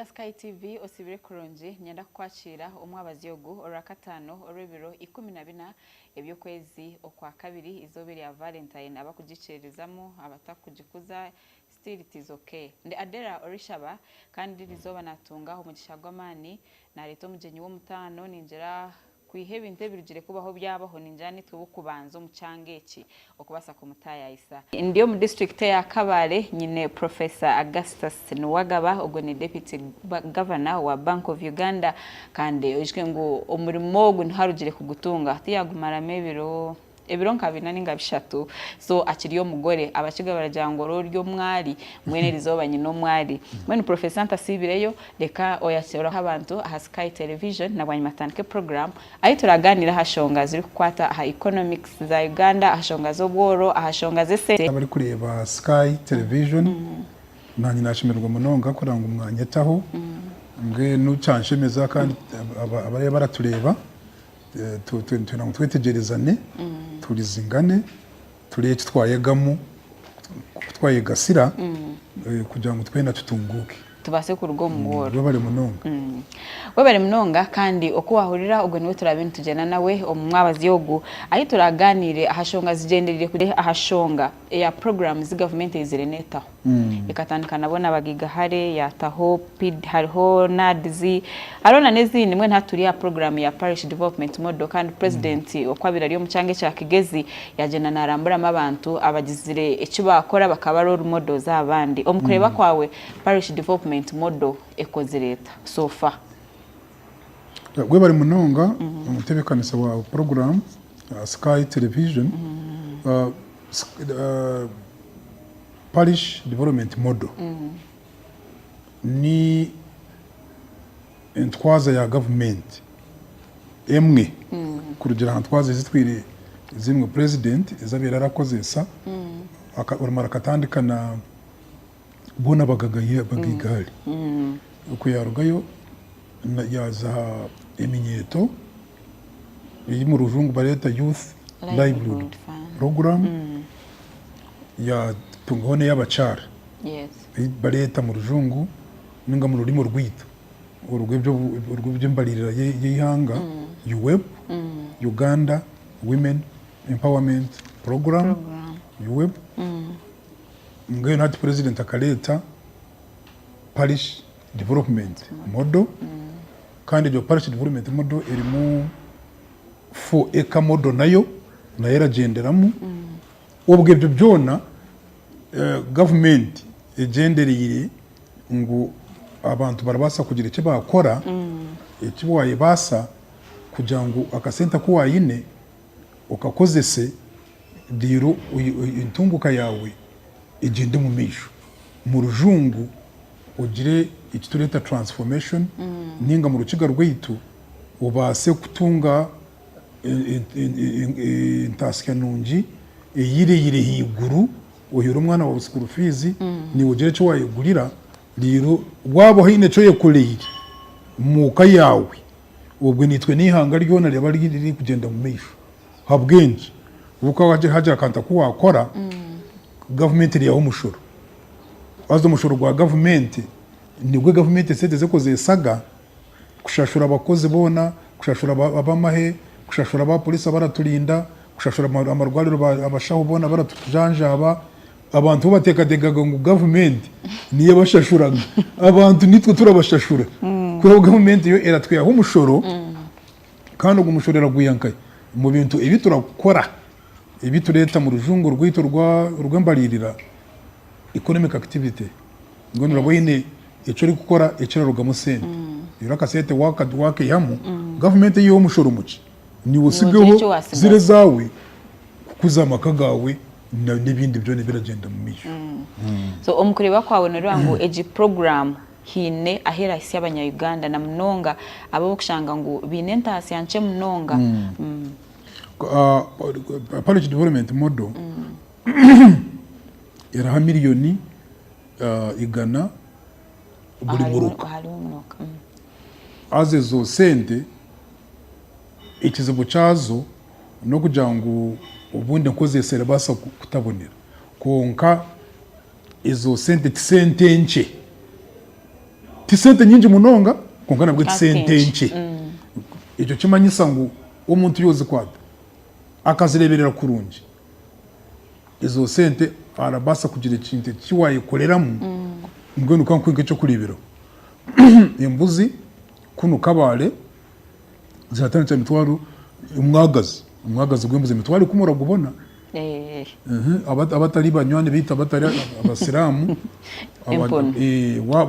Sky TV osibire kurungi nyenda kwakira umwabaziyogu orakatano orwebiro 14 ebyokwezi okwa kabiri izobiri ya Valentine abakugicerezamo abatakugikuza still it is okay ndi Adera orishaba kandi rizoba natunga umugisha gw'amani na reto mugenyi wo mutano ninjira kwihebe intebirugire kubaho byabaho ninjani tubukubanza umucangeki okubasa ku mutaya isa ndiyo mu district ya Kabale nyine Professor Augustus Nuwagaba ubwo ni deputy governor wa Bank of Uganda kandi ujwe ngo umurimo gwo ntarugire kugutunga tiyagumara mebiro ebironka binani ngabishatu so akiriyo mugore abakiga barajangoro ryo mwari mwene rizoba nyino mwari mwene Professor Ntasibireyo reka oyakira abantu aha Sky Television nabwanyi matanike program ayi turaganira hashonga ziri kukwata aha economics za Uganda ahashonga zo bworo ahashonga zese abari kureba Sky Television nanyi nashimirwa munonga kuranga umwanya taho nge nucanshemeza kandi abari baratureba twetegerezane turizingane turiye twayegamo twayegasira kugira ngo twenda tutunguke tubase ku rugo mugoro bari munonga kandi uko wahurira ubwo niwe turabintu tugena nawe umwabaziyogu ayi turaganire ahashonga zigenderire kuri ahashonga ya programs government izireneta ikatandika nabona bagiga hare yataho pid hariho nadzi arona nezindi mwe ntaturi ya program ya parish development model kandi president okwabira ariyo mucange cya Kigezi yagena naramburamo abantu abagizire icyo bakora bakaba role model z'abandi omukureba kwawe parish development model ekoze leta sofa gwe bari munonga umutebekanisa wa program Sky Television parish development model ni entwaza ya government emwe kurugira hantwaza zitwire zimwe president izabira arakozesa akaramara katandikana bona bagagaye bagigari uko yarugayo yaza eminyeto iri mu rujungu bareta youth livelihood program ya tungone y'abacara bareta mu rujungu ninga mu rurimo rwito urugwebyo mbalirira y'ihanga UWEP Uganda Women Empowerment Program UWEP ngayo nati president akaleta parish development model kandi jo parish development model irimo 4 acre model nayo yaragenderamu ubwo ibyo byona government egenderire ngo abantu barabasa kugira icyo bakora icyo wayibasa kugira ngo akasenta ko wayine ukakozese diro intunguka yawe igende mu misho mu rujungu ugire ikitureta transformation ninga mu rukiga rw'itu ubase kutunga intasya nungi yire higuru uhira umwana wa school fees ni ugire cyo wayigurira rero wabo hine cyo yekoreye muka yawe ubwo nitwe nihanga ryo na reba riri kugenda mu misho habwenje uko haje akanta ko wakora government iri yaho umushoro azo umushoro gwa government nibwo government seteze ko zesaga kushashura abakozi bona kushashura abamahe kushashura aba police baraturinda kushashura amarwariro abashaho bona baratujanjaba abantu batekadega ngo government niye bashashuraga abantu nitwe turabashashura kuko government yo eratwiyaho umushoro kandi ngo umushoro eraguyankaye mu bintu ibi turakora ibi tureta mu rujungu rwito rw'embalirira economic activity ngo nurabone icyo uri gukora icyo rugamo sente yura kasete wake yamu government yo mushoro muki ni wosigeho icyo wasigaza. zire zawe kukuza makagawe n'ibindi byo biragenda mu misho. So omukureba kwawe no rango eji program hine ahera isi y'abanya-Uganda na mnonga abo kushanga ngo binenta asianche mnonga. Apology development model iraha miliyoni igana buri muruka azezo sente ikizibu cyazo no kugira ngo ubundi nkozesere basa kutabonera konka izo sente tisente nche tisente nyinji munonga konka nabwo tisente nche icyo kimanyisa ngo umuntu yoze kwata akazireberera kurungi izo sente arabasa kugira ikintu kiwayikoreramo mbwe nuko kwinke cyo kurebera imbuzi kuno kabale zihatanitse mitwaro umwagazi gwembuze mitwaro kumura gubona abatari banywane bita abatari abasiramu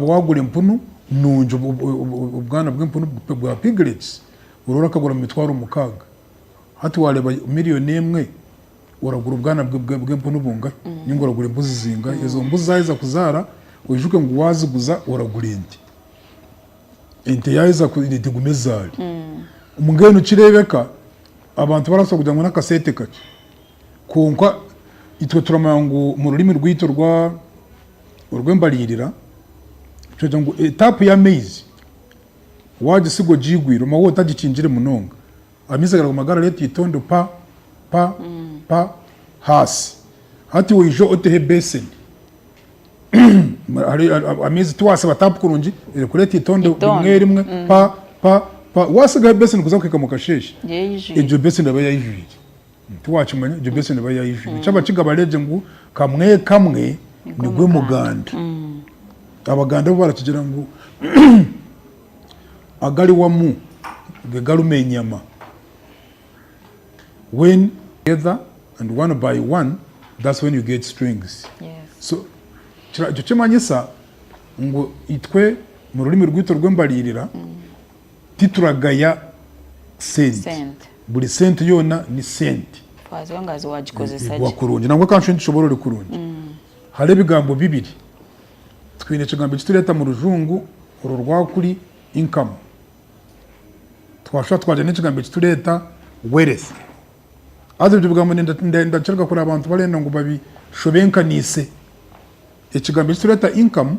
wagura impunu nunje ubwana bw'impunu bwa piglets urora kagura mitwaro mukaga hati wareba miliyoni imwe uragura ubwana bw'impunu bunga ningo uragura imbuzi zinga izo mbuzi zaza kuzara ujuke ngo waziguza uragura ente yaza kudigumezari umugeno kirebeka abantu barasaba kugira ngo nakasete kake konka itwe turamangu mu rurimi rwito urwembaririra cyo ngo etape ya maize waje sigo jigwiro mawo utagicinjire munonga amizagara ku magara leti itondo pa hasi hati wijo otehe besen amizi twase batapu kurungi ire kureti itondo rimwe pa wasigaye besen kuza kwika mukasheshe ejo besen aba yayijuje tuwachimanya ejo besen aba yayijuje cyaba kigabaleje ngo kamwe nigwe muganda abaganda barakigira ngo agari wamu gegarume nyama when together and one by one that's when you get strings. So cyo kimanyisa ngo itwe mu rurimi rwito rwembaririra tituragaya sente buri sente yona ni sente fazongazi wagikozesa wakurunje nangwa kansho ndishobora kurunje hale bigambo bibiri twine kigambo kitureta mu rujungu uru rwakuri income twasha twaje n'ikigambo kitureta wealth azo bigambo ndacirga kuri abantu barenda ngo babishobenkanise ikigambo kitureta income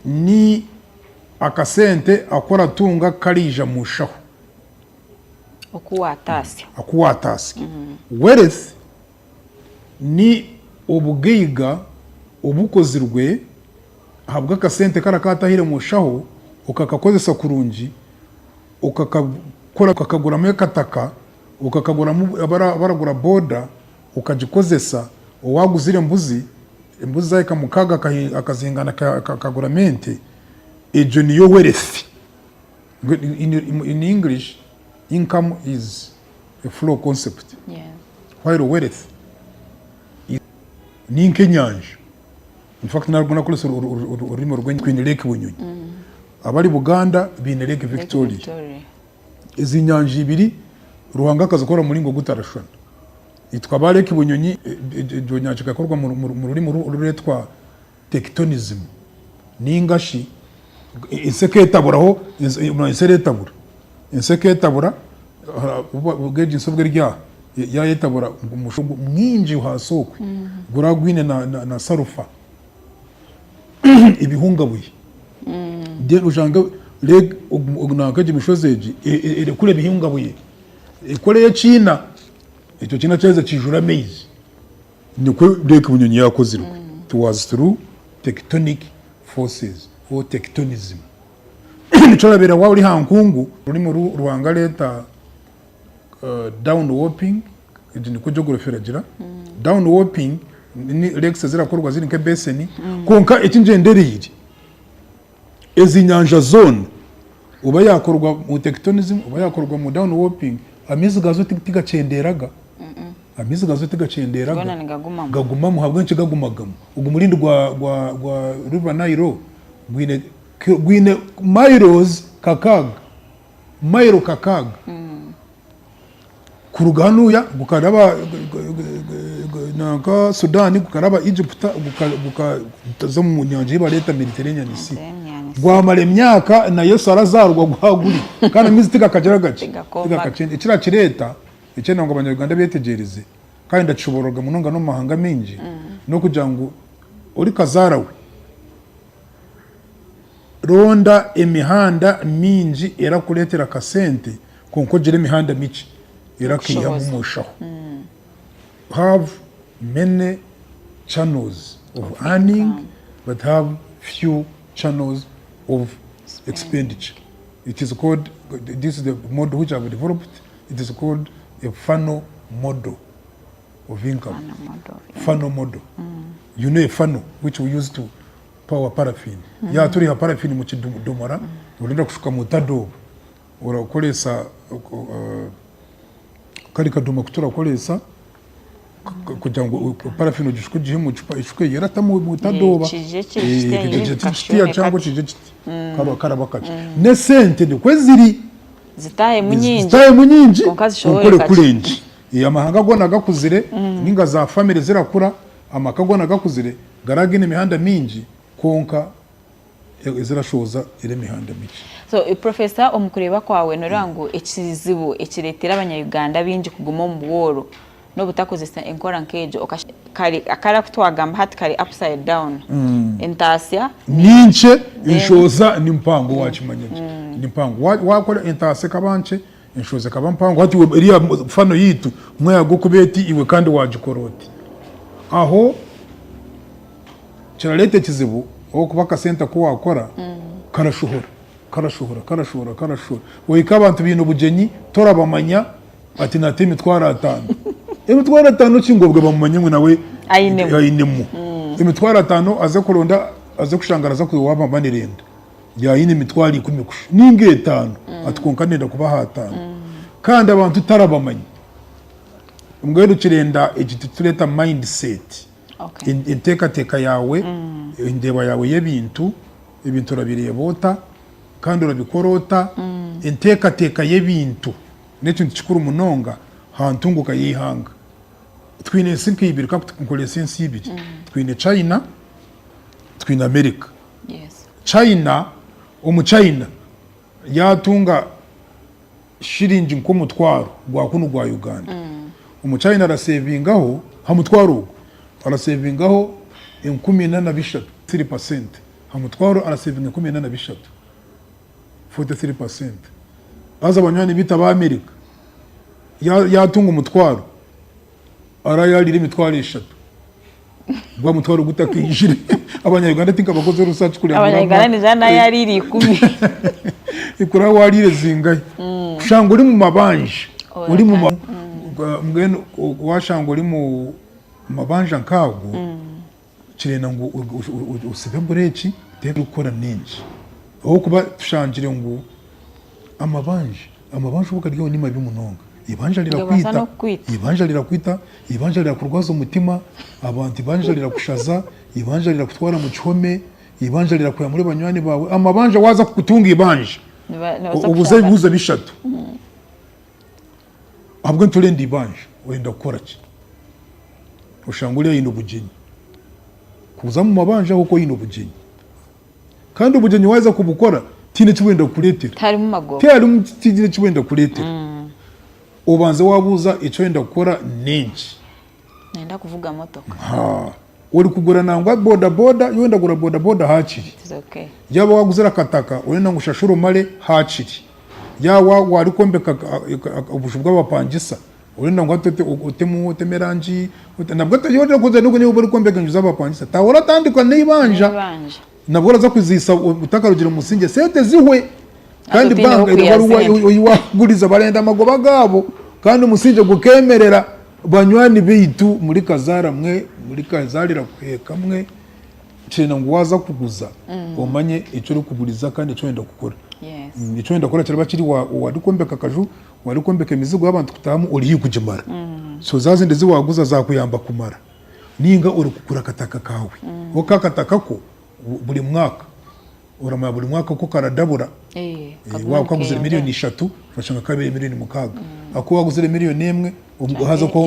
ni akasente akora tunga karija mushaho akuwatasi wealth ni ubugeiga obukozirwe habwa akasente karakatahire mushaho ukakakozesa kurungi ukakakora ukakaguramo kataka ukakaguramo baragura boda ukagikozesa owaguzire imbuzi zawe kamukaga akazingana akaguramente ejo niyo wealth. In English income is a flow concept, while wealth is ni nkenyanja. In fact naruguna kulesa urimo rwenye Queen Lake Bunyonyi abari Buganda bine Lake Victoria izi nyanja ibiri ruhanga kazakora muri ngo gutarashana itwa ba Lake Bunyonyi jo nyanja kakorwa mu rurimi ruretwa tectonism ningashi inseketaburaho inseretabura inseketabura ubweje insobwe rya yetabura umushugu mwinji uhasokwe guragwine na sarufa ibihungabuye de ujanga leg ugnakaje mishozeji ere kure bihungabuye ikoreye China icyo China cyeza kijura maize niko Lake Bunyonyi yakozirwe. It was through tectonic forces or tectonism. Nichorabera wa uri hankungu rurimo ruhanga leta downwarping niko geography ragira downwarping ni lakes zirakorwa ziri nke basin konka ikinjendereye ezi nyanja zone uba yakorwa mu tectonism uba yakorwa mu downwarping amizi gazo tigacenderaga amizi gazo tigacenderaga gaguma mu habwe nkigagumagamo ugumurindi gwa river Nile gwine miles kakaga mayiro kakaga kuruganuya gukaraba naka Sudani gukaraba Egypt gukaza mu nyanja y'Ibareta Mediterranean Sea gwamara imyaka na Yesu arazarwa guhaguri kandi mizitiga kagera gace ikira kireta ikena ngo abanyarwanda betegereze kandi ndacuboroga munonga no mahanga mingi no kugira ngo uri kazarawe ronda imihanda mingi era kuletera kasente konko jire imihanda mici era kiya mumushaho have many channels of earning but have few channels of expenditure. It is called, this is the model which I've developed, it is called a funnel model of income. Funnel model. You know a funnel which we use to power paraffin. Ya turi ha paraffin mu kidomora urenda kushuka mu tadobo urakolesa kari kaduma kutura kolesa kugira ngo paraffin ugishwe gihe mu cupa ishwe yarata mu tadoba kije cyangwa kije karabakaje ne sente ni kweziri zitaye mu nyinji ukore kurenje amahanga gona gakuzire ninga za family zirakura amakagona gakuzire garagine imihanda mingi konka zirashoza ire mihanda miki. So professor omukureba kwawe norango ekizibu ekiretera abanyayuganda bingi kuguma mu bworo no butakozesa enkora nkejo kari akara kutwagamba hati kari upside down entasya ninche inshoza nimpango wachimanyeje nimpango wakora entase kabanche inshoza kabampango hati iriya fano yitu mwe gukubeti iwe kandi wajikoroti aho kiralete kizibu aho kubaka center ko wakora karashuhura weka abantu bintu bugenyi torabamanya ati natemi twara 5 emitwara 5 kingobwe bamumanye mwe nawe ayinemu emitwara 5 aze kuronda aze kushangaraza ku waba banirenda yayine mitwari 10 ninge 5 atukonkanira kuba 5 kandi abantu tarabamanye umgwero kirenda igituleta mindset. Okay. Inteka yawe indeba yawe y'ebintu urabireba kandi urabikorota inteka y'ebintu n'ekintu kikuru munonga hantunguka yihanga twine sinki ibiri kakukole sensi ibiri twine China twine America. Yes. China China yatunga shiringi nkomutwaro gwa kuno gwa Uganda China arasevingaho hamutwaro arasevingaho 13 3% hamutwaro arasevinga 13 43%. Aza abanyani bita ba America yatunga umutwaro arayarira imitwaro 3 gwa mutwaro gutakijire abanyarwanda tinka bakoze research kuri abanyarwanda ni jana yariri 10 ikura warire zingaye kushanga uri mu mabanje uri mu mgeno washanga uri mu mabanja nkago kirena ngo usibe bureki debe ukora ninji aho kuba tushangire ngo amabanje ubuka ryo nima bimunonga ibanja lirakwita ibanja lirakurwaza umutima abantu ibanja lirakushaza ibanja lirakwitwara mu cyome ibanja lirakuya muri banywani bawe amabanja waza kutunga ibanje ubuze bibuza bishatu abwo ntulenda ibanje wenda gukora ki ushanguriya yino bugenyi kuza mu mabanja huko yino bugenyi kandi ubugenyi waza kubukora tine kiwenda kuretera tari mu mago tari tine kiwenda kuretera ubanze wabuza ico wenda gukora ninji nenda kuvuga motoka uri kugura nangwa boda yenda gura boda haciri. Okay. Yaba waguzira kataka wenda ngushashuro male haciri yawa wari kombeka ubushu bw'abapangisa wenda ngo utemu utemeranji nabwo yode kuze nuko niba uri kombeka njuza abapangisa tawora tandikwa n'ibanja nabwo raza kwizisa utakarugire umusinge sete zihwe kandi banga iwaguriza barenda amagoba gabo kandi umusinge gukemerera banywani bitu muri kazara mwe muri kazarira kuheka mwe cyena ngo waza kuguza umanye icyo uri kuguriza kandi icyo wenda gukora. Yes. Icyo wenda gukora cyari bakiri wari kombeka kaju wari kombeka imizigo y'abantu kutamu uri hikujimara so zazinde ziwaguza zakuyamba kumara ninga uri kukura kataka kawe ukakataka ko buri mwaka uramaya buri mwaka ko karadabura waba ukaguzira miliyoni 3 urashanga kabiri miliyoni 6 ako waguzira miliyoni 1 haza ko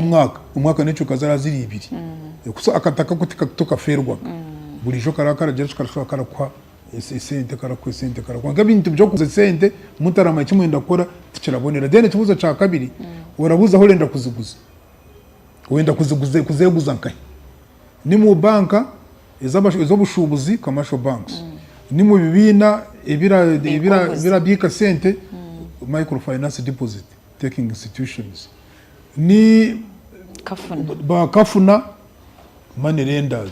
umwaka n'icyo kazara ziri 2 kuso akataka kutika tukaferwa buri jo karakara je karakwa sente karakwa sente karakwa ngabintu byo kuze sente mutarama kimwenda kora tukirabonera dene kibuzo ca kabiri urabuza aho renda kuziguza wenda kuzeguza nkaye ni mu banka izobushubuzi commercial banks ni mu bibina ibira bika sente microfinance deposit taking institutions ni kafuna money lenders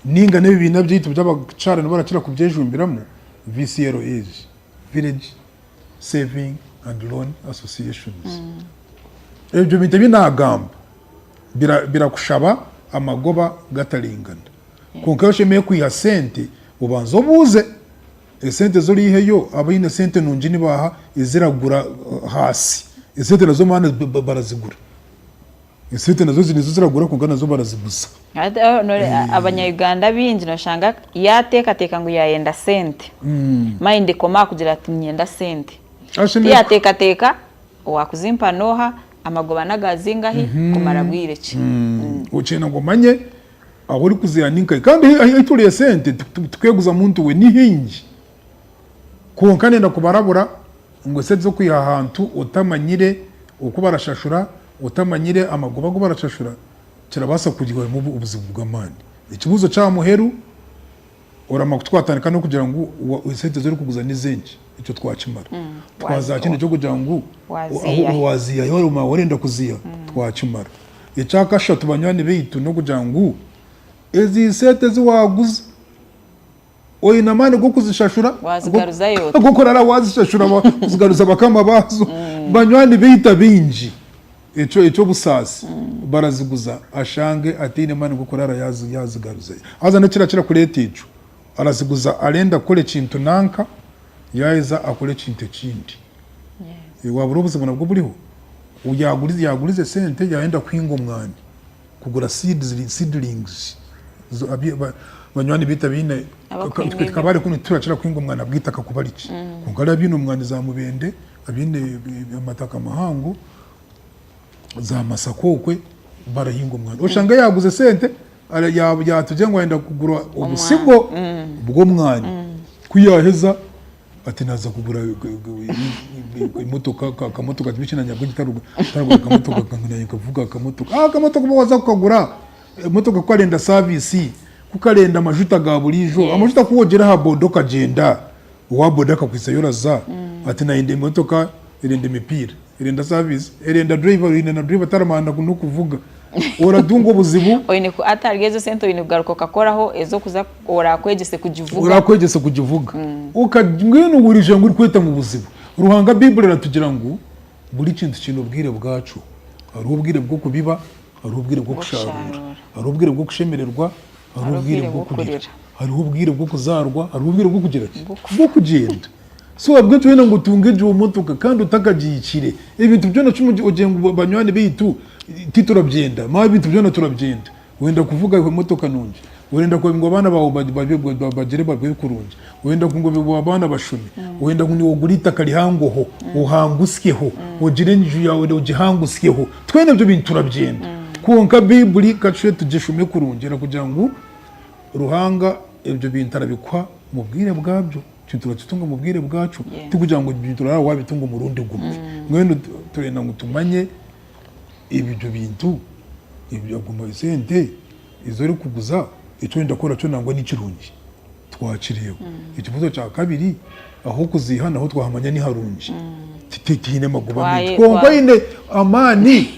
ninga nebibina byitu by'abacara barakira kubyejumbiramo VCLAs village saving and loan associations ebyo bintu binagamba birakushaba amagoba gatalingana konka yoshemeye kwiha sente ubanza obuze esente zori iheyo abayine sente nungi nibaha iziragura hasi esente nazo mana barazigura esente nazo ziragura konka nazo barazigusa abanya-Uganda bingi noshanga yateka ngo yayenda sente mind koma kugira ati nyenda sente yateka wakuzimpa noha amagoba nagazingahi kumara bwireki ucena ngo manye aho uri kuziyaninka kandi ituriye sente tukweguza muntu we nihingi konka nenda kubarabura ngo sente zo kwiha ahantu utamanyire uko barashashura utamanyire amagoba go barashashura kirabasa kugirwa mu ubuzima bw'amani ikibuzo cya muheru urama kutwatanika no kugira ngo sente zo kuguza nizenje icyo twakimara twazakine cyo kugira ngo aho waziya yo ruma warenda kuziya twakimara icyakasha tubanywani bitu no kugira ngo ezi sente ziwaguza oyina mane go kuzishashura wazigaruza yote gukorara wazishashura kuzigaruza bakama bazo banywani bita binji icyo busasi baraziguza ashange atine mane gukorara yazigaruza azana kira kureticu araziguza arenda kole kintu nanka yaiza akole kintu kindi wabura ubuzima bwo buriho yagurize sente yaenda kwinga umwani kugura seedlings banywani bita bine kabare kuni turacira kwinga umwani abwita kakubariki kugara bino umwani za mubende abine amataka mahango za masakokwe barahinga umwani oshanga yaguze sente yatuje ngo yenda kugura ubusigo bwo mwani kuyaheza ati naza kugura imotoka kamotoka tibikina nyabwo gitarugo kamotoka kangana kavuga kamotoka baza kugura imotoka kwarenda service kukarenda amajuta ga burijo amajuta kuwogera ha bodo kagenda wa boda kakwisayura za ati na inde imotoka irende mipira irenda service irenda driver taramana no kuvuga oradunga ubuzibu oyine ku atargezo sento oyine kugaruka kakoraho ezo kuza orakwegese kujivuga ukagwino burije ngo uri kweta mu buzibu ruhanga bible ratugira ngo buri kintu kinobwire bwacu ari ubwire bwo kubiba ari ubwire bwo kusharura ari ubwire bwo kushemererwa ari ubwire bwo kugira ari ubwire bwo kuzarwa ari ubwire bwo kugira bwo kugenda so wabwe twena ngo tungeje umutuka kandi utakagikire ibintu byo nacu ugengo banywani bitu titurabyenda ma ibintu byo naturabyenda wenda kuvuga imotoka nunje wenda ko ngo abana bawo bagere babwe kurunje wenda ngo abana bashumi wenda ngo niwogurita kali hangoho uhanguskeho ugire nju yawe ugihanguskeho twene byo bintu turabyenda konka bibuli kacu tugishume kurungera kugira ngo ruhanga ibyo bintu arabikwa mu bwire bwabyo tutunga mu bwire bwacu tukugira ngo biturara wabitunga mu rundi gumwe mwene turenda ngo tumanye ibyo bintu ibyo guma sente izo ri kuguza icyo wenda kora cyo nangwa n'ikirungi twakiriyeho ikibazo cya kabiri aho kuziha naho twahamanya ni harungi titine maguba twongo ine amani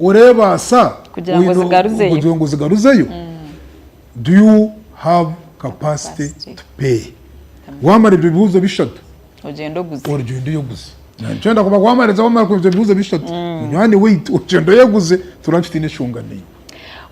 urebasa kugira ngo zigaruzeyo do you have capacity to pay wamara ibyo bihuzo bishatu ugendo yo guze ncyenda kuba kwamareza wamara ko ibyo bihuzo bishatu unyane wait ugendo yaguze turafite n'ishungane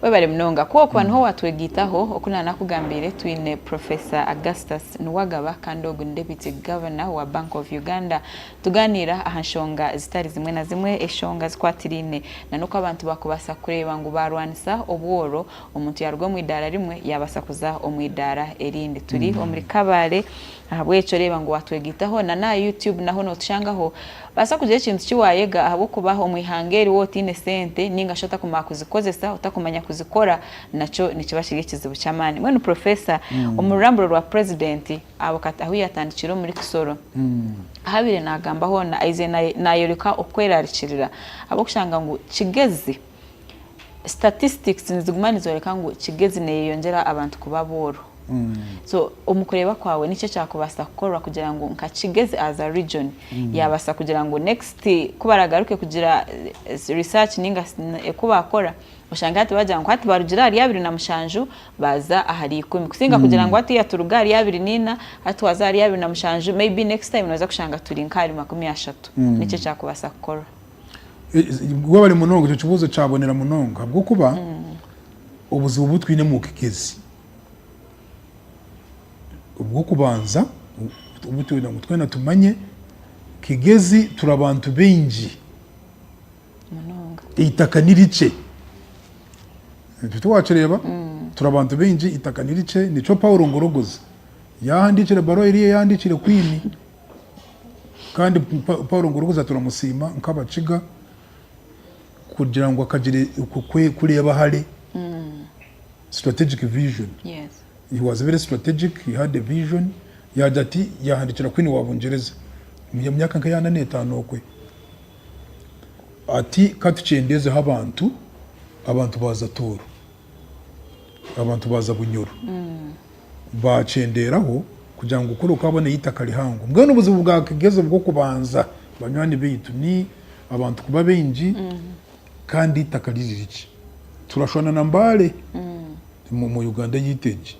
we bari mnonga kuko kwanho watwegitaho okuna nakugambire twine Professor Augustus Nuwagaba Kandogo Deputy Governor wa Bank of Uganda tuganira ahanshonga zitari zimwe na zimwe eshonga zikwatirine nanuko abantu bakubasa kureba ngo barwanisa obworo umuntu yarwo mu idara rimwe yabasa kuza omwidara erindi turi omuri Kabale ahabwe cyo reba ngo watwegitaho na YouTube naho no tushangaho basa kugira ikintu kiwayega ahabo kubaho umwihangeri wote innocente ninga shota kumakuzikozesa utakumanya kuzikora naco nikibashigikiza bucyamani mwene professor umuramburo rwa president abokata aho yatandikiro muri Kisoro ahabire nagambaho na aize nayoreka okwerarikirira abo kushanga ngo kigezi statistics nizigumani zoreka ngo kigezi ne yongera abantu kubaboro so umukureba kwawe nicyo cyakubasa gukora kugira ngo nkakigeze as a region yabasa kugira ngo next kubaragaruke kugira research ninga kubakora ushanga ati bajya ngo ati barugira ari 2 na mushanju baza ahari 10 kusinga kugira ngo ati yaturugari 2 nina ati wazari 2 na mushanju maybe next time naza kushanga turi nkari 30 nicyo cyakubasa gukora gwa bari munongo cyo kibuzo cyabonera munongo bwo kuba ubuzi butwine mu kigezi ubwo kubanza ubutwina ngo twena tumanye kigezi turabantu benji munonga itaka nirice tutwacereba turabantu benji itaka nirice nico Paulo Ngorogoza yahandikira baro iriye yandikire kwini kandi Paulo Ngorogoza turamusima nkabaciga kugira ngo akagire kureba hari strategic vision. Yes. He was very strategic, he had a vision. Yajati yahandikira kwini wabongereza mu myaka nka yana netano kwe ati katucendeze abantu baza toro abantu baza bunyoro bacenderaho kugira ngo ukore ukabone yitaka rihango mbwe n'ubuzibu bwa kigeze bwo kubanza banywani bitu ni abantu kuba benji kandi itaka ririki turashona na mbale mu Uganda yiteje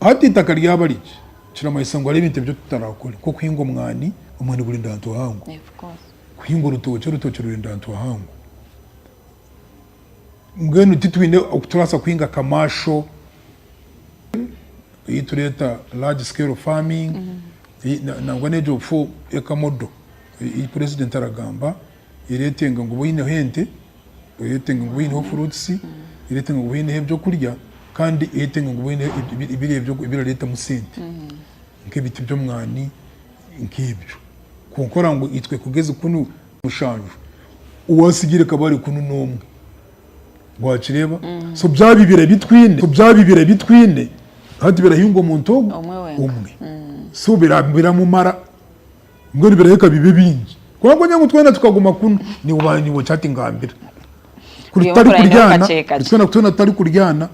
ati itaka ryabariki kiramaisa ngo ari ibintu byo tutarakora ko kwingo mwani umwani buri ndanto hango Of course. kwingo rutoke ruri ndanto hango ngene titwine okuturasa kwinga kamasho itureta large scale farming nangwa nejo fu ekamodo president aragamba iretenga ngo buyine hente iretenga ngo buyine fruits iretenga ngo buyine byo kurya kandi iretenga ngo buyine ibirebyo ibirareta musente nk'ibiti byo mwani nk'ibyo kunkora ngo itwe kugeze kunu mushanju uwasigire kabari kunu nomwe gwakireba so byabibire bitwine hadi birahingo mu ntogo umwe so biramumara ngo biraheka bibe bingi kwako nyango twena tukaguma kuno ni ubani wo chati ngambira kuri tari kuryana twena kutona tari kuryana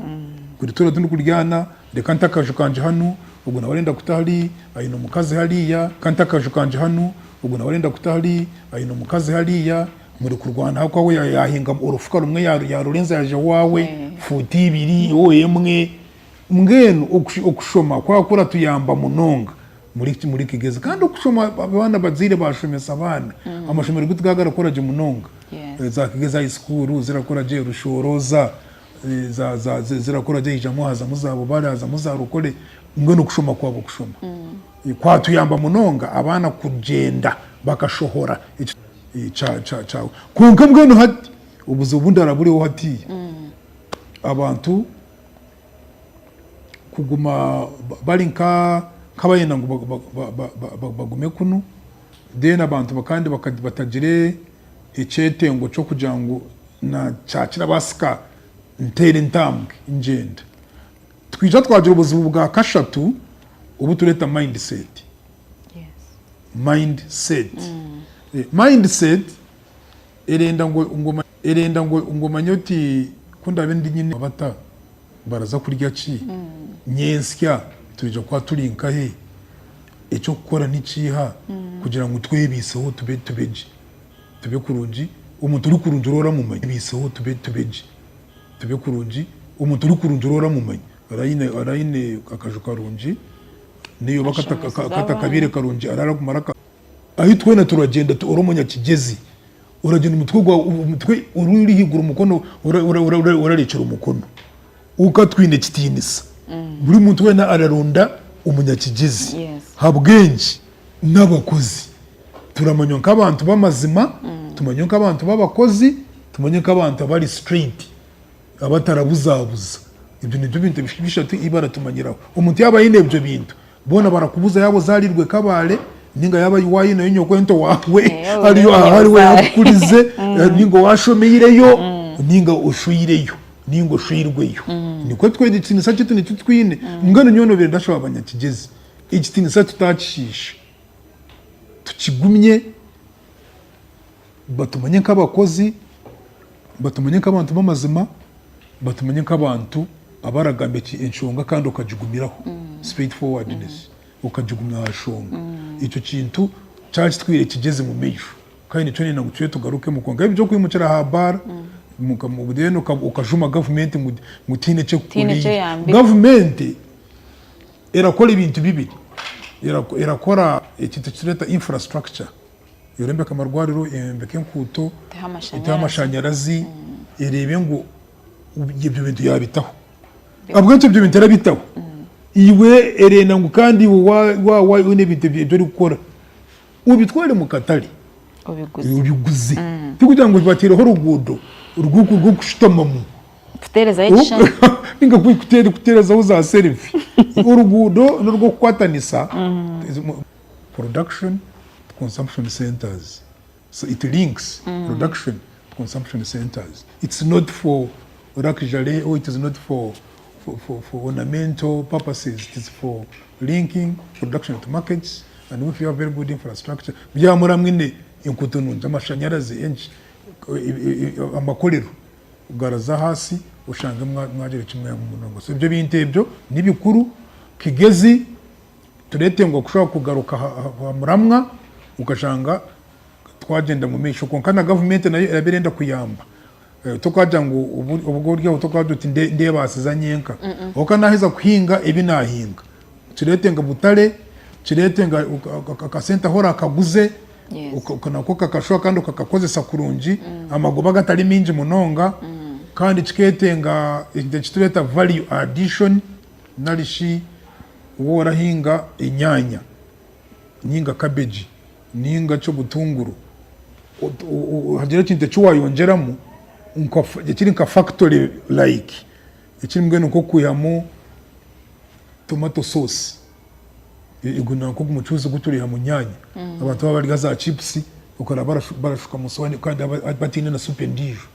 kuri tora tundi kuryana de kanta kanje hano ubwo nabarenda kutahari ayino mukazi hariya kanta kanje hano ubwo nabarenda kutahari ayino mukazi hariya muri kurwana hako we yahinga urufuka rumwe ya Lorenza yaje wawe futi ibiri oyemwe mngeno okushoma kwa kura tuyamba munonga muri kigeze kandi okushoma abana bazire bashomesa abana amashomero gutugagara koraje munonga za kigeza high school zirakora je rushoroza zirakora je ijamo haza muzabo baraza muzarukore mngeno okushoma kwabo kushoma kwa tuyamba munonga abana kugenda bakashohora cha kunka mngeno hati ubuzo bundara buriho hati abantu kuguma barinka kabayenda ngo bagume kuno then abantu bakandi batagire icyetengo cyo kugira ngo na cyakira basika ntere ntambwe ingenda twija twagira ubuzima bwa kashatu ubu tureta mindset. Mindset erenda ngo ngoma nyoti kunda bendi nyine bata baraza kurya ki nyensya turije kwa turinka he icyo gukora niciha kugira ngo twebiseho tube kurunji umuntu uri kurunji urora mu manyi biseho tube kurunji umuntu uri kurunji urora mu manyi arayine akaju karunji niyo bakata kabire karunji arara kumaraka aho twena turagenda oromonya kigezi uragenda umutwe ururi higura umukono urarecera umukono ukatwine kitinisa buri muntu wena araronda umunyakigezi habwenji n'abakozi turamanya nk'abantu b'amazima tumanya nk'abantu b'abakozi tumanya nk'abantu bari straight abatarabuzabuza ibyo nibyo bintu bishatu ibara tumanyiraho umuntu yaba yine ibyo bintu bona barakubuza yabo zarirwe kabale ninga yaba yuwayi nayo nyoko ento wawe ariyo ahari we yakurize ningo washomeyireyo ninga ushuyireyo ningo shirweyo niko twede tinisa cyitu nitutwine ngano nyono bere ndashaba abanyakigezi igitinisa tutacisha tukigumye batumanye nk'abakozi batumanye nk'abantu b'amazima batumanye nk'abantu abaragambe enshonga kandi ukajugumiraho straightforwardness ukajugumya hashonga icyo kintu cyaje twire kigeze mu mejo kandi nicyo nina ngutuye tugaruke mu konga ibyo kwimukira habara mu budeno ukajuma government mu tine cyo kuri government erakora ibintu bibiri erakora ikintu kireta infrastructure yorembe kamarwariro yembeke nkuto amashanyarazi irebe ngo ibyo bintu yabitaho abwanze ibyo bintu yarabitaho iwe erena ngo kandi wa une bintu byo gukora ubitware mu katari ubiguze kugira ngo batireho rugudo urwuko rwo kushitamamu kutereza yishana ninga kutereza uza selfie urugudo n'urwo kwatanisa production consumption centers. So it links production to consumption centers. It's not for luxury or it is not for ornamental purposes. It is for linking production to markets. And if you have very good infrastructure, byamura mwine inkutununja amashanyarazi enji amakorero ugaraza hasi ushanga mwagere kimwe mu munongo. So ibyo bintu ibyo nibikuru kigezi turete ngo kushaka kugaruka muramwa ukashanga twagenda mu misho konkana government nayo irabirenda kuyamba tukajya ngo ubwo ryo tukajya uti ndiye basiza nyenka okanahiza kuhinga ibi nahinga turete ngo butare turete ngo akasenta hora akaguze ukanako kakashwa kandi ukakakozesa kurungi amagoba gatari minji munonga kandi kiketenga ikitureta value addition narishi worahinga inyanya ninga cabbage ninga cyo butunguru hagira kintu cyo wayongeramo kiri nka factory like ikiri mbwene uko kuyamo tomato sauce iguna ko umucuzi guturiha mu nyanya abantu babarya za chips ukara barashuka musoni kandi batine na soupe ndijo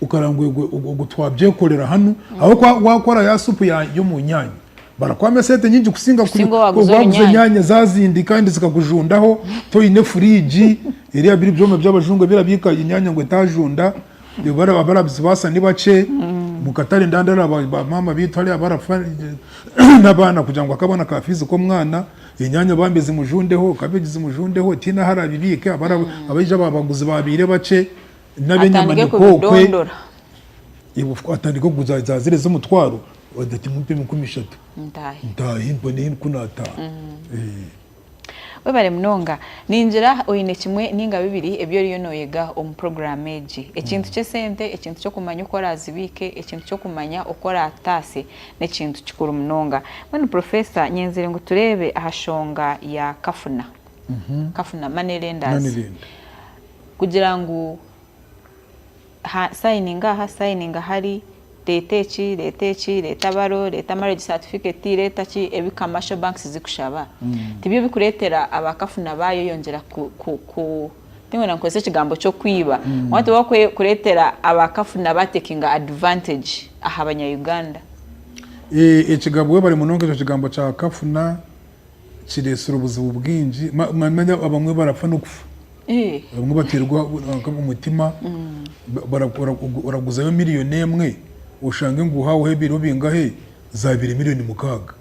ukarangwe gutwabye korera hano aho wakora ya soupe yo mu nyanya barakwame sete nyinji kusinga kuri waguze nyanya zazindi kandi zikakujundaho to ine fridge iri abiri byoma by'abajungu birabika inyanya ngo itajunda barabizibasa nibace mukatare ndandara mama bitwali abarafa nabana kugira ngo akabona kafizi ko mwana inyanya bambeze mujundeho kabegize mujundeho tina harabibike abayija babaguzi babire bace nabenyama nikokwe ibufu atandiko kuzazire z'umutwaro wadati mupe mukumishatu ndahi mbone kunata webare mnonga ninjira oyine kimwe ninga bibiri ebyo riyonoyega om programmeji ekintu cye sente ekintu cyo kumanya uko razibike ekintu cyo kumanya uko ratase nekintu kikuru mnonga mwene professor nyenzire ngo turebe ahashonga ya kafuna kafuna manelendas kugira ngo signinga hari leta baro leta marriage certificate leta ki ebi commercial banks zikushaba tibyo bikuretera abakafuna bayo yongera ku tingo nankose kigambo cyo kwiba watu bakwe kuretera abakafuna batekinga advantage aha abanya-Uganda ekigabo bari munonge cyo kigambo cya kafuna kiresura ubuzibu bwinji manya abamwe barapfa no kufa bamwe baterwa umutima baraguzayo miliyoni emwe ushange ngo uhawe hebiro bingahe za 2 miliyoni mukaga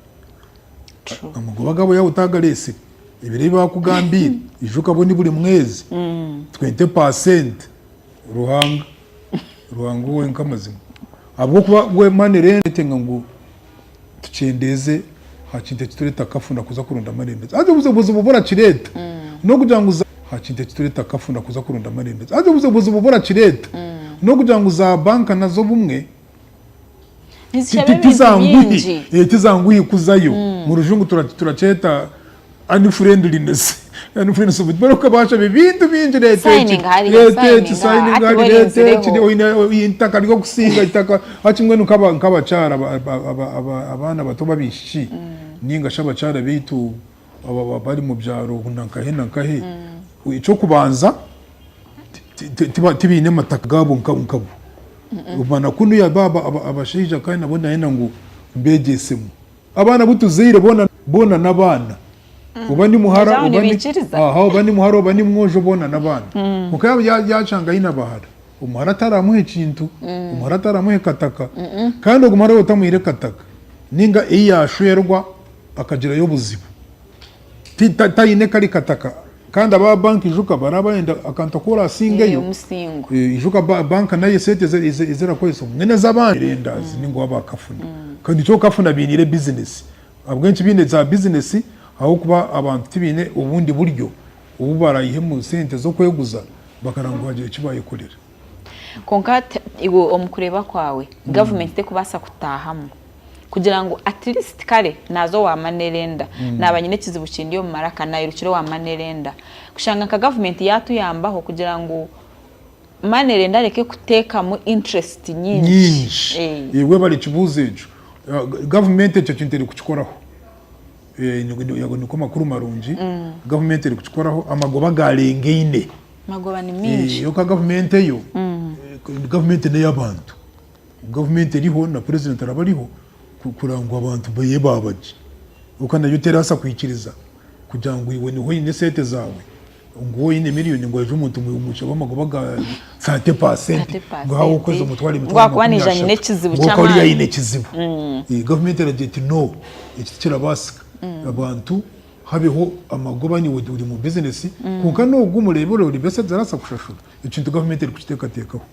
amagoba gabo ya utagarese ibire bakugambira ijuka boni buri mwezi 20% ruhanga we nkamazima abwo kuba we manere tenga ngo tucendeze hakinte kitureta kafunda kuza kurunda marembe aje buze bubora kireta no kugira ngo hakinte kitureta kafunda kuza kurunda marembe aje buze bubora kireta no kugira ngo za banka nazo bumwe tizanguhi kuzayo mu rujungu turaceta unfriendliness of baruka basha bibintu binji Signing hari, kiri oine intaka ryo gusinga itaka hakimwe nukabacara abana bato babishi ninga shabacara bitu bari mu byaro nankahe ico kubanza tibine mataka gabo nkabu ubana kunu ya baba abashija kandi nabona yena ngo mbegesemo abana butuzire bona nabana ubani muhara ubani muhara ubani mwojo bona nabana mukaya yacanga ina bahara umuhara taramuhe kintu umuhara taramuhe kataka kandi umuhara utamuhire kataka ninga iyashwerwa akagira yo buzibu tayine kari kataka kandi aba banki juka barabaenda akanta kora singeyo ijuka banka naye sete izera kweso mwene zabandi rendazi ningo abakafuna kandi cyo kafuna binire business abwenci bine za business aho kuba abantu tibine ubundi buryo ubu barayihe mu sente zo kweguza bakarango haje kibaye kurira konka igo omukureba kwawe government te kubasa kutahamo kugira ngo at least kare nazo wa manerenda nabanyine kizibushindi yo maraka na irukire wa manerenda kushanga ka government yatuyambaho kugira ngo manerenda reke kuteka mu interest nyinshi yewe bari kibuzejo government cyo kinteri kuchikoraho yago niko makuru marungi government iri kuchikoraho amagoba garengeine magoba ni minji yo ka government yo government ne yabantu government iriho na president arabariho kurangwa abantu baye babaje ukana yuterasa kwikiriza kugira ngo iwe niho ine sete zawe ngo ine miliyoni ngo ejo umuntu mumusha bamagoba ga 30% ngo hawo kweza umutwari ngo kwanijanye nekizibu cyama ngo ine kizibu government rageti no ikitira basika abantu habeho amagoba ni uri mu business kuko no gumurebero uri bese zarasa kushashura ikintu government iri kukiteka tekaho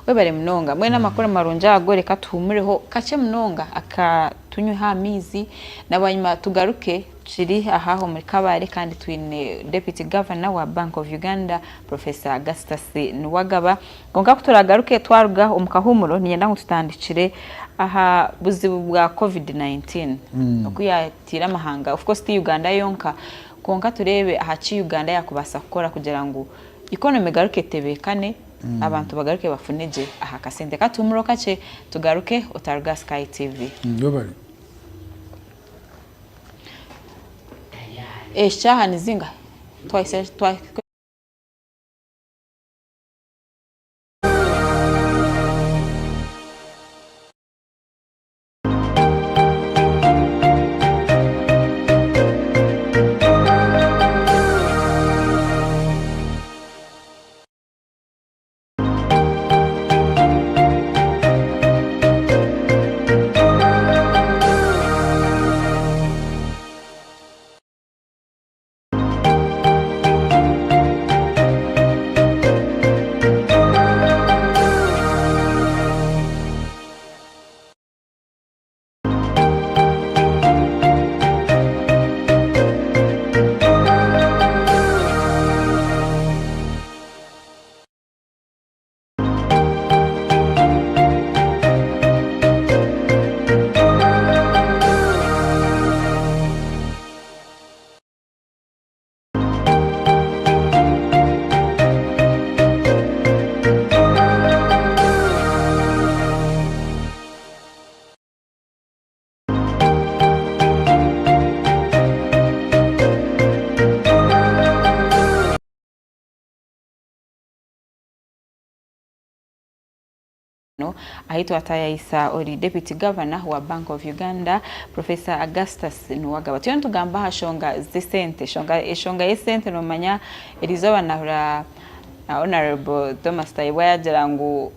webare mnonga mwena makora marunja agore katumureho kace mnonga akatunywe hamizi nabanyuma tugaruke chiri ahaho muri kabare kandi twine deputy governor wa Bank of Uganda Professor Augustus Nuwagaba ngonga kuturagaruke twaruga umukahumuro niyenda ngutandikire aha buzibu bwa COVID-19 okuyatira mahanga of course Uganda yonka konka turebe ahaci Uganda yakubasa gukora kugira ngo economy garuke tebekane abantu bagaruke bafuneje aha kasente katumuro kace tugaruke Otaruga Sky TV yobari eshaha nizinga twice ahitwa Tayisa ori deputy governor wa Bank of Uganda Professor Augustus Nuwagaba tiyo ntugamba hashonga zisente shonga yesente no manya elizoba na honorable Thomas Taiwa yagira ngo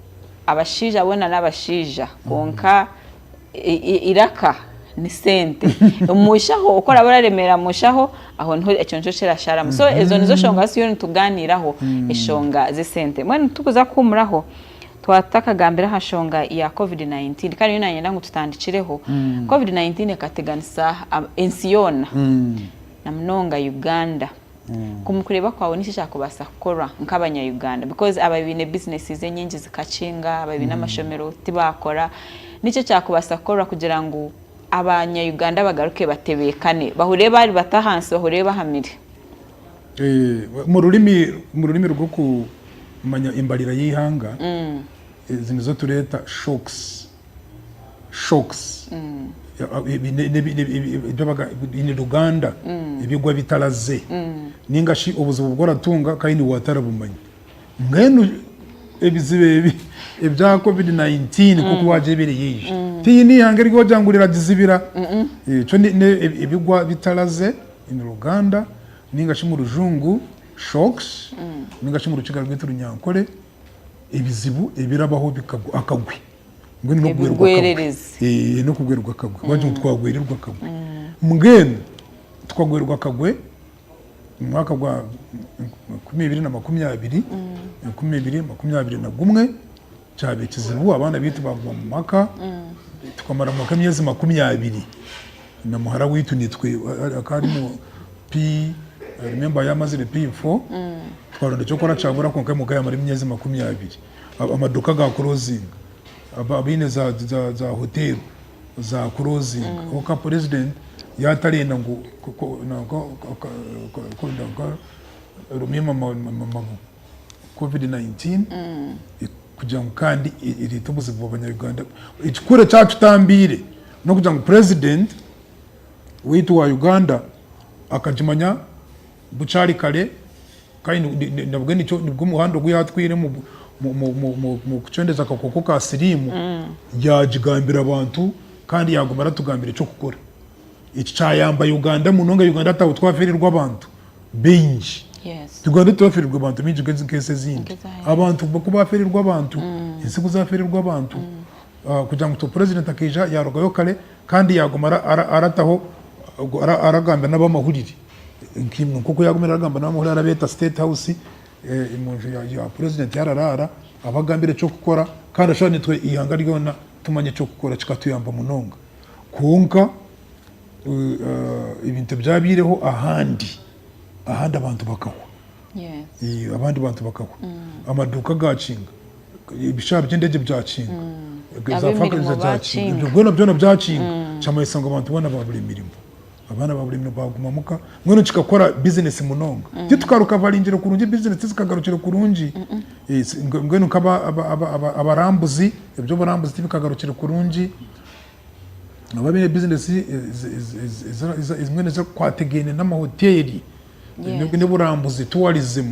abashija bona n'abashija konka iraka ni sente umushaho ukora bararemera mushaho aho nto ecyonjo kirashara so ezo nizo shonga siyo ntuganiraho ishonga zisente mwe tukuza kumuraho twataka gambira hashonga ya COVID-19 kandi yunanyenda ngo tutandikireho COVID-19 kateganisa ensiyona na mnonga Uganda kumukureba kwawe nishisha kubasa kora nk'abanya Uganda because ababine businesses nyingi zikacinga ababine amashomero tibakora nice cyakubasa kora kugira ngo abanya-Uganda bagaruke batebekane bahuriye bari batahansi bahuriye bahamire mu rurimi rwo kumanya imbarira y'ihanga izi nizo tureta shocks ni Ruganda ibigwa bitaraze ningashi ubuzubu bw'oratunga kandi watarabumanya mwene ebizibe ebya COVID-19 kuko waje biriyije tiyi ni hange ryo jangurira dizibira cyo ibigwa bitaraze in Ruganda ningashi mu rujungu shocks ningashi mu rukiga rw'itu runyankore ibizibu ebirabaho bikagwa akagwe ngene no kugwerereza no kugwererwa akagwe waje twagwererwa akagwe mugene twagwererwa akagwe mu mwaka wa 2021 cyabe kizibu abana bitu bagwa mu maka tukamara mu myezi 20 na muhara witu nitwe akari mu P remember yamazire P4 twaronde cyo kora cyabura konka mu gaya muri myezi 20 amaduka ga closing abine za hotel za closing oka president yatarenda ngo rumima COVID-19 kugira ngo kandi iri tubuze mu Banyarwanda ikikure cyacu tambire no kugira ngo president witu wa Uganda akajimanya bucari kare kandi nabwo nicyo nibwo muhando gwiyatwire mu kucendeza akakoko ka sirimu yajigambira abantu kandi yagumara tugambira cyo gukora iki cyayamba Uganda munonga Uganda atawo twaferirwa abantu benji Uganda twaferirwa abantu minji kese zindi abantu bakubaferirwa abantu isi kuzaferirwa abantu kugira ngo to president akija yarogayo kare kandi yagumara arataho aragamba n'abamahurire nkimwe kuko yagumira aragamba n'abamahurire arabeta state house imunje ya president yararara abagambire cyo gukora kandi ashobora nitwe ihanga ryona tumanye cyo gukora kikatuyamba munonga konka ibintu byabireho ahandi abantu bakahwa abandi bantu bakahwa amaduka gacinga ibishabo by'indege byacinga za fakiriza byacinga ibyo byona byacinga cyamayisanga abantu bana baburi imirimo abana baburi imirimo bagumamuka mwene kikakora business munonga gitukaruka varingire kurungi business zikagarukira kurungi ngwene ukaba abarambuzi ibyo barambuzi bikagarukira kurungi ababine business izmwene zo kwategene n'amahoteli n'uburambuzi tourism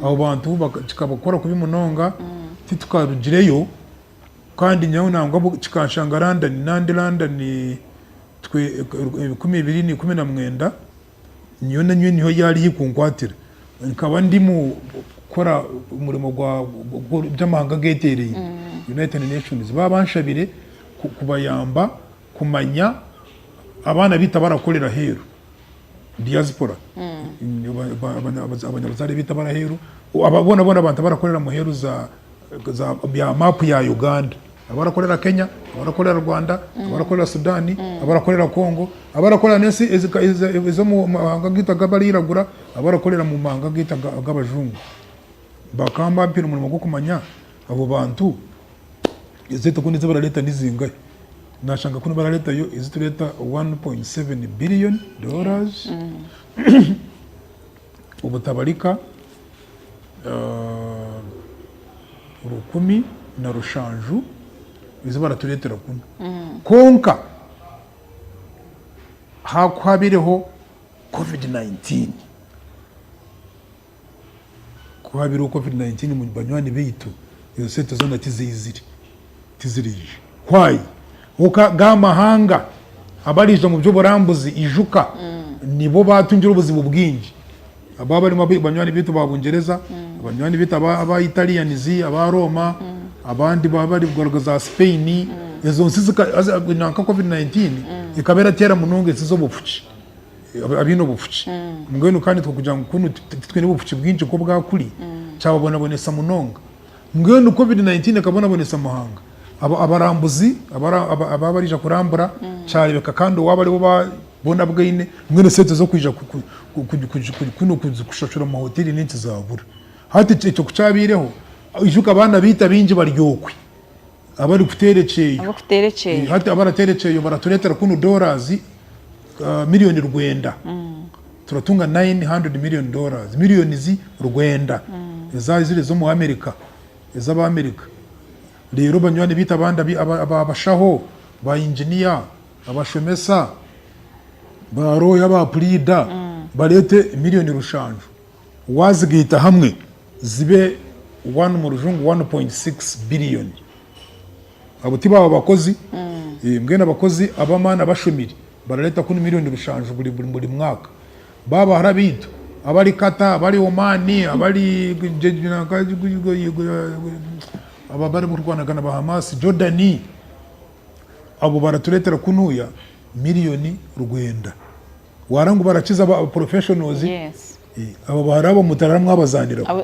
abo bantu bakabakora kubi munonga titukarugireyo kandi nyawo nangwa kikashanga London twe 2019 niyo nanywe niho yari yikunkwatira nkaba ndi mu kora umurimo gwa by'amahanga getereye United Nations babanshabire kubayamba kumanya abana bita barakorera heru diaspora abanyabazari bita baraheru ababona abantu barakorera mu heru za ya map ya Uganda abarakorera Kenya abarakorera Rwanda abarakorera Sudani abarakorera Congo abarakorera nesi izo mu mahanga gita gabariragura abarakorera mu mahanga gita gabajungu bakamba mpira umurimo gwo kumanya abo bantu izeto kunize baraleta nizingaye nashanga kuno baraleta yo izitureta 1.7 billion dollars ubutabarika urukumi na rushanju izo baraturetera kuno konka hakwabireho COVID-19 kuhabireho COVID-19 mu banywani bitu izo sete zona tizirije kwayi uka gamahanga abarije mu byo burambuzi ijuka nibo batungira ubuzima bwinji aba barimo banywani bitu babungereza abanywani bitu aba Italianizi aba Roma abandi bari bwaragaza Spain izo nsizika naka COVID-19 ikabera tera munonge zizo bupfuci abino bupfuci ngweno kandi kugira ngo kunu twe n'ubupfuci bwinji ko bwakuri cyababona bonesa munonga ngweno COVID-19 akabona bonesa mahanga abarambuzi ababarija kurambura cyarebeka kandi waba ari bo babona bwine mwene sete zo kwija kuno kushashura mu hoteli n'inti zabura hati cyo kucabireho ijuka abana bita binji baryokwe abari kuterekeye abo kuterekeye hati abaraterekeye baraturetera kuno dollars miliyoni rwenda turatunga 900 million dollars miliyoni zi rwenda ziri zo mu Amerika z'Amerika rero banywane bita abandi abashaho ba engineer abashomesa ba roya ba prida barete miliyoni rushanju wazigita hamwe zibe 1 mu rujungu 1.6 billion abuti baba bakozi mbwena abakozi abamana bashomiri baraleta kuni miliyoni rushanju buri mwaka baba harabito abari Kata abari Omani abari abari mu Rwanda kana Bahamas Jordani abo baraturetera kunuya miliyoni rwenda warangu barakiza aba professionals abo barabo mutararamwe abazaniraho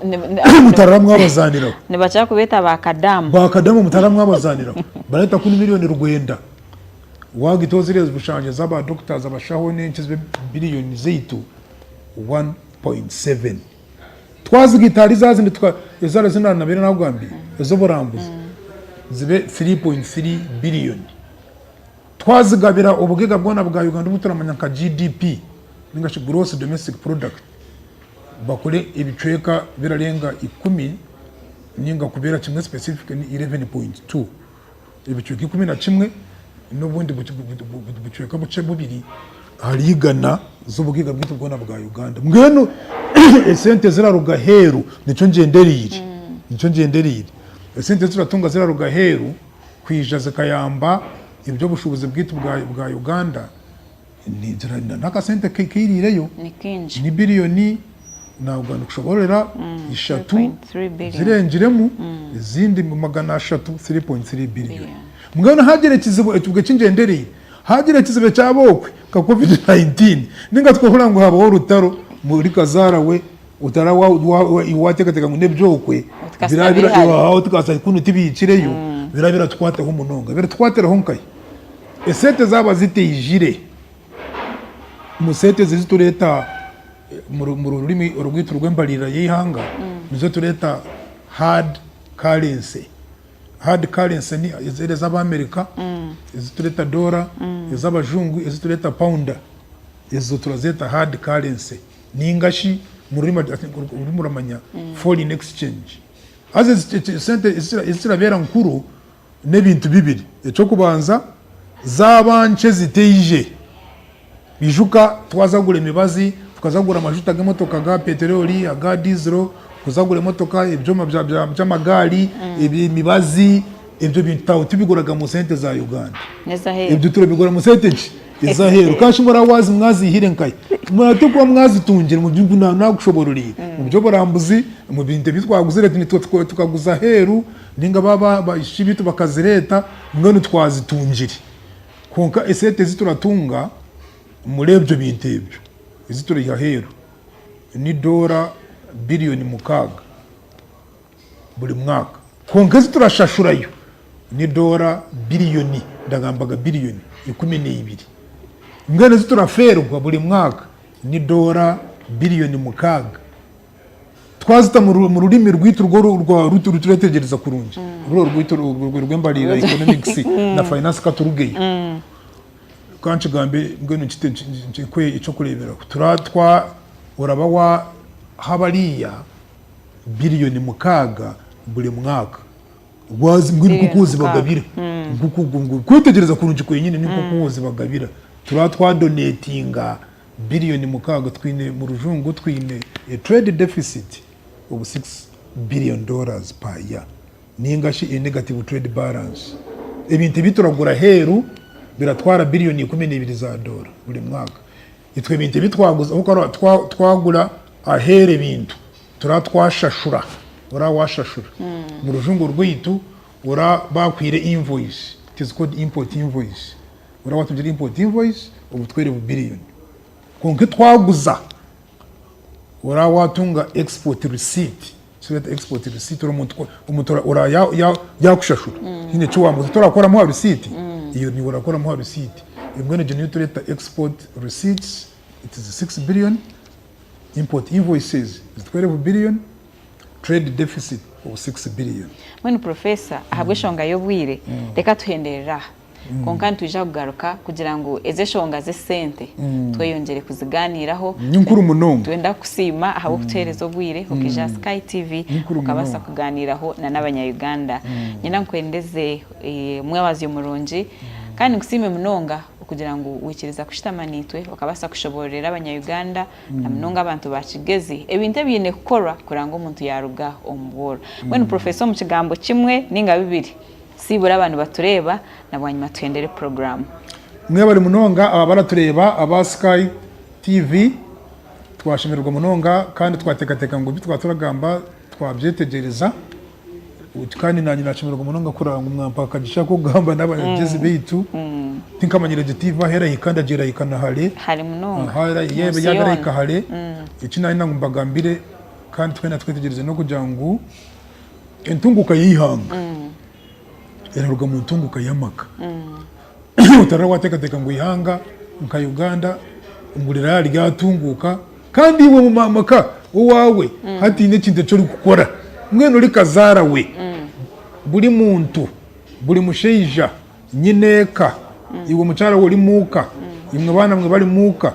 mutararamwe abazaniraho ne bacha kubeta bakadamu mutararamwe abazaniraho bareta kuni miliyoni rwenda wagitozireza bushanje z'aba doctors abashaho n'inkize billion zeitu 1.7 twazigitari zazindi ezara zinana bere nagwambi ezo borambuza zibe 3.3 billion twazigabira ubugega bwona bwa Uganda muturamanya ka GDP ningashi gross domestic product bakore ibicweka birarenga 10 ninga kubera kimwe specific ni 11.2 ibicweka 11 n'ubundi bucweka buce bubiri harigana z'ubugega bwite bwona bwa Uganda mweno esente ziraruga heru nico ngenderire esente ziratunga ziraruga heru kwija zikayamba ibyo bushobozi bwite bwa Uganda ni naka sente kirireyo ni biliyoni na Uganda kushoborera 3 zirenjiremu izindi 300 3.3 billion mwano hagere kizibo etubwe cingendereye hagire kizibe cyabokwe ka COVID-19 ninga twahura ngo habaho rutaro muri kazara we utara wa iwategatega ngo nebyokwe birabira aho tukasa kuno tibikireyo birabira twate ho munonga bira twatera honkaye esete zaba zitejire musete zizitureta mu rurimi urugwito rw'embalira y'ihanga nizo tureta hard currency ni izere z'Amerika izitureta dollar iz'abajungu izitureta pound izo turazeta hard currency ningashi mu rurimi ruramanya foreign exchange aze sente isirabera nkuru n'ebintu bibiri eco kubanza zabanje ziteije bijuka twazagura imibazi tukazagura amajuta g'imotoka ga petroli aga diesel kuzagura imotoka ibyoma by'amagari imibazi ibyo bintu tubiguraga mu sente za Uganda ibyo turabigura mu sente izaheru kashi mura wazi mwazihire nkaye muratukwa mwazitungira mu byungu nagushoboruriye mu byo borambuzi mu binte bitwaguzire tukaguza heru ninga baba bashibitu bakazireta ngone twazitungire konka esete zituratunga murebyo bintebyo izituriya heru ni dora biliyoni mukaga buri mwaka konka ziturashashurayo ni dora biliyoni ndagambaga biliyoni 12 ngene zituraferwa buri mwaka ni dora biliyoni mukaga twazita mu rurimi rw'ito rwa ruturetegereza kurunje rw'ito rw'embalira economics na finance katurugeye kanci gambe ngene nchikwe ico kurebera turatwa uraba wa habariya biliyoni mukaga buri mwaka wazi ngiri kukuzi bagabira ngukugungu kwitegereza kurunje kwenyine ni kukuzi bagabira turatwa donatinga biliyoni mukaga twine mu rujungu twine a trade deficit of $6 billion per year ningashi a negative trade balance ebintu bituragura heru biratwara biliyoni 12 za dola buri mwaka itwe bintu bitwaguza uko twagura ahere bintu turatwashashura ura washashura mu rujungu rwitu ura bakwire invoice, it is called import invoice, ura watugira import invoice of 12 billion konke twaguza ura watunga export receipt, so that export receipt umutora ura yakushashura nyine cyo wamuza turakora mu receipt iyo ni urakora mu receipt ingene generator export receipts it is 6 billion, import invoices is 12 billion, trade deficit 6 billion mwene professor ahabwe shonga yobwire reka tuhenderera konka tuje kugaruka kugira ngo eze shonga ze sente tweyongere kuziganiraho nyinkuru munonga twenda kusima ahabwe kutereza obwire okija Sky TV ukabasa kuganiraho na n'abanya Uganda nyina nkwendeze mwabazi umurungi kandi kusime munonga kugira ngo wikiriza kushitamanitwe bakabasa kushoborera abanya Uganda na munonga abantu bakigezi ebinte bine gukora kuranga umuntu yaruga ombora mwene professor mu kigambo kimwe ninga bibiri sibura abantu batureba nabanyuma twendere program mwe bari munonga aba baratureba aba Sky TV twashimirwa munonga kandi twatekateka ngo bitwaturagamba twabyetegereza kandi nanyi nashimirwa munonga kuranga umwampa kagisha ko gamba n'abagezi bitu tinkamanyire gitiva hera hikanda jira hikana hale munonga hara yebe yagara hikahale ikina ina ngumbagambire kandi twena twetegereze no kujangu entunguka yihanga eraruga mu ntunguka yamaka utarawateka ngo ihanga nka Uganda ngurira ryatunguka kandi iwe mu mamaka uwawe hatine kinde cyo gukora mwene uri kazara we buri muntu buri musheija nyineka iwe mucara wori muka imwe bana mwe bari muka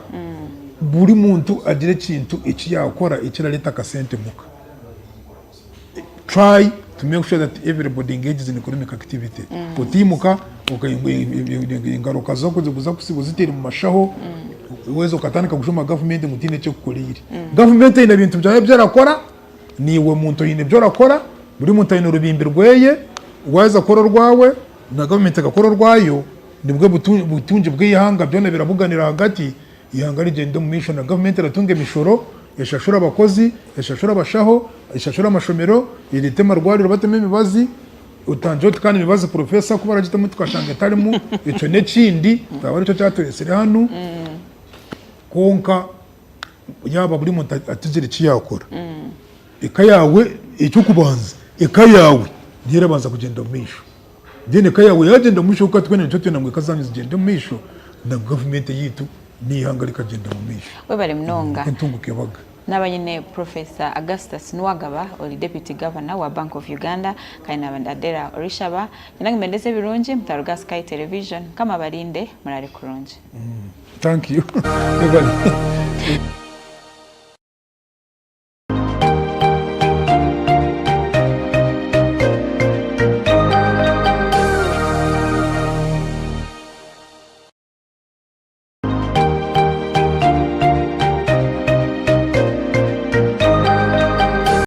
buri muntu agire kintu iki yakora ikiraleta kasente muka try to make sure that everybody engages in economic activity utimuka ingaruka zo kuza kusibuzitira mu mashaho uwezo katandika gushoma government mutine cyo kukorira government ina bintu byaye byarakora niwe muntu yine byo rakora buri muntu yine rubimbi rweye waza koro rwawe na government agakoro rwayo nibwo butunje bw'ihanga byone birabuganira hagati ihanga rigende mu mission na government ratunge mishoro yashashura abakozi yashashura abashaho yashashura amashomero iritema rwariro bateme imibazi utanje kandi imibazi professor kuba ragitamo tukashanga tarimo ico ne kindi tabari cyo cyatoresere hano konka yaba buri muntu atizire kiyakora eka yawe icyo kubanza eka yawe ndira banza kugenda mu misho dine eka yawe yagenda mu misho ukatwene cyo tena ngo ikazanyu zigenda mu misho na government yitu nihanga rikagenda mu misho we bari mnonga ntunguke baga n'abanyene Professor Augustus Nwagaba oli Deputy Governor wa Bank of Uganda kandi n'abandadera Orishaba nange mendeze birungi mutaruga Sky Television kama barinde murare kurungi thank you